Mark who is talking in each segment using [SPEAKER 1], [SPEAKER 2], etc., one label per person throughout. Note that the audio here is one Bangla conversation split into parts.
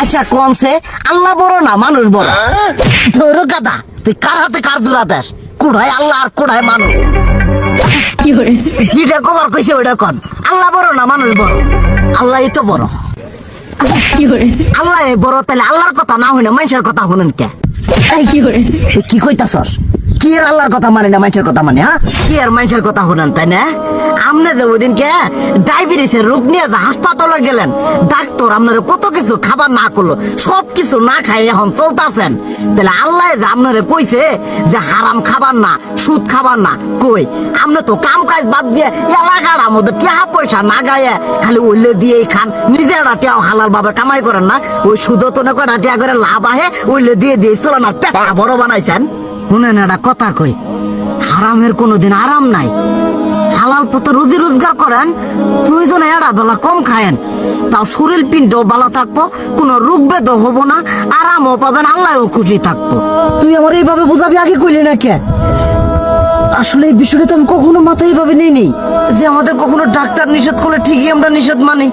[SPEAKER 1] আচ্ছা কোনছে আল্লাহ বড় না মানুষ বড়? ধরো গাদা, তুই কার হাতে কার জোড়া দেশ? কোড়ায় আল্লাহ আর কোড়ায় মানুষ। যেটা কবার কইছে ওইটা কন। আল্লাহ বড় না মানুষ বড়? আল্লাহ তো বড়। আল্লাহ বড়, তাহলে আল্লাহর কথা না হই না মানুষের কথা শুনেন কে? কি কইতাছস? কি আর আল্লাহর কথা মানে না মানুষের কথা মানে? হ্যাঁ, কি আর মানুষের কথা শুনেন তাই না? আমনে যে ওই দিনকে ডায়াবেটিসের রোগ নিয়ে যে হাসপাতালে গেলেন, ডাক্তার আপনার কত কিছু খাবার না করলো, সব কিছু না খাই এখন চলতেছেন। তাহলে আল্লাহ যে আপনারে কইছে যে হারাম খাবার না, সুদ খাবার না, কই আপনি তো কাম কাজ বাদ দিয়ে এলাকার আমাদের টাকা পয়সা না গায়ে খালি ওইলে দিয়েই খান, নিজেরা টেও হালাল ভাবে কামাই করেন না, ওই সুদ তো না কয়টা টিয়া করে লাভ আহে ওইলে দিয়ে দিয়ে চলেন আর পেটা বড় বানাইছেন। শুনেন একটা কথা কই, হারামের কোনোদিন আরাম নাই। হালাল পথে রুজি রোজগার করেন, প্রয়োজনে এড়া বেলা কম খায়েন, তাও শরীর পিণ্ডও ভালো থাকবো, কোনো রোগ বেদও হবো না, আরামও পাবেন, আল্লাহও খুশি থাকবো। তুই আমার এইভাবে বুঝাবি আগে কইলি না কে? আসলে এই বিষয়টা তো আমি কখনো মাথায় এইভাবে নিইনি যে আমাদের কখনো ডাক্তার নিষেধ করলে ঠিকই আমরা নিষেধ মানি,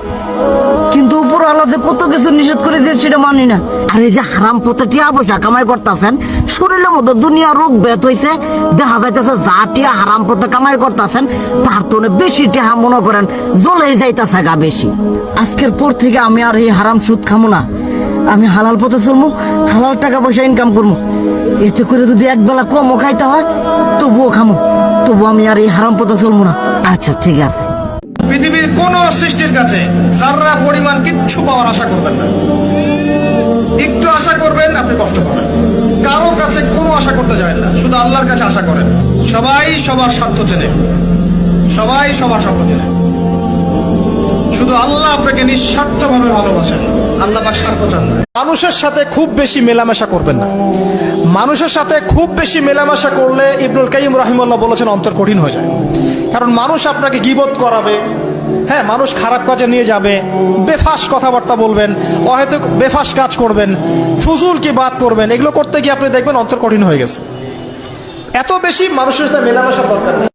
[SPEAKER 1] কিন্তু উপর আল্লাহ যে কত কিছু নিষেধ করে দিয়ে সেটা মানি না। আর এই যে হারাম পথে টিয়া পয়সা কামাই করতেছেন, শরীরের মধ্যে দুনিয়া রোগ বেত হয়েছে, দেখা যাইতেছে যা টিয়া হারাম পথে কামাই করতেছেন তার তো বেশি টিয়া মনে করেন জ্বলে যাইতেছে গা বেশি। আজকের পর থেকে আমি আর এই হারাম সুদ খামো না, আমি হালাল পথে চলবো, হালাল টাকা পয়সা ইনকাম করবো। এতে করে যদি একবেলা কমও খাইতে হয় তবুও খামো, তবু আমি আর এই হারাম পথে চলবো না। আচ্ছা ঠিক আছে।
[SPEAKER 2] পৃথিবীর কোন সৃষ্টির কাছে যারা পরিমাণ কিচ্ছু পাওয়ার আশা করবেন না। একটু আশা করবেন আপনি কষ্ট পাবেন। কারো কাছে কোনো আশা করতে যায় না, শুধু আল্লাহর কাছে আশা করেন। সবাই সবার স্বার্থ চেনে, সবাই সবার স্বার্থ চেনে, শুধু আল্লাহ আপনাকে নিঃস্বার্থভাবে ভালোবাসেন, আল্লাহ পাক স্বার্থ চান না। মানুষের সাথে খুব বেশি মেলামেশা করবেন না। মানুষের সাথে খুব বেশি মেলামেশা করলে ইবনুল কাইয়িম রাহিমাহুল্লাহ বলেছেন অন্তর কঠিন হয়ে যায়। কারণ মানুষ আপনাকে গীবত করাবে, হ্যাঁ, মানুষ খারাপ কাজে নিয়ে যাবে, বেফাস কথাবার্তা বলবেন, অহেতুক বেফাস কাজ করবেন, ফুজুল কি বাদ করবেন, এগুলো করতে গিয়ে আপনি দেখবেন অন্তর কঠিন হয়ে গেছে। এত বেশি মানুষের সাথে মেলামেশার দরকার নেই।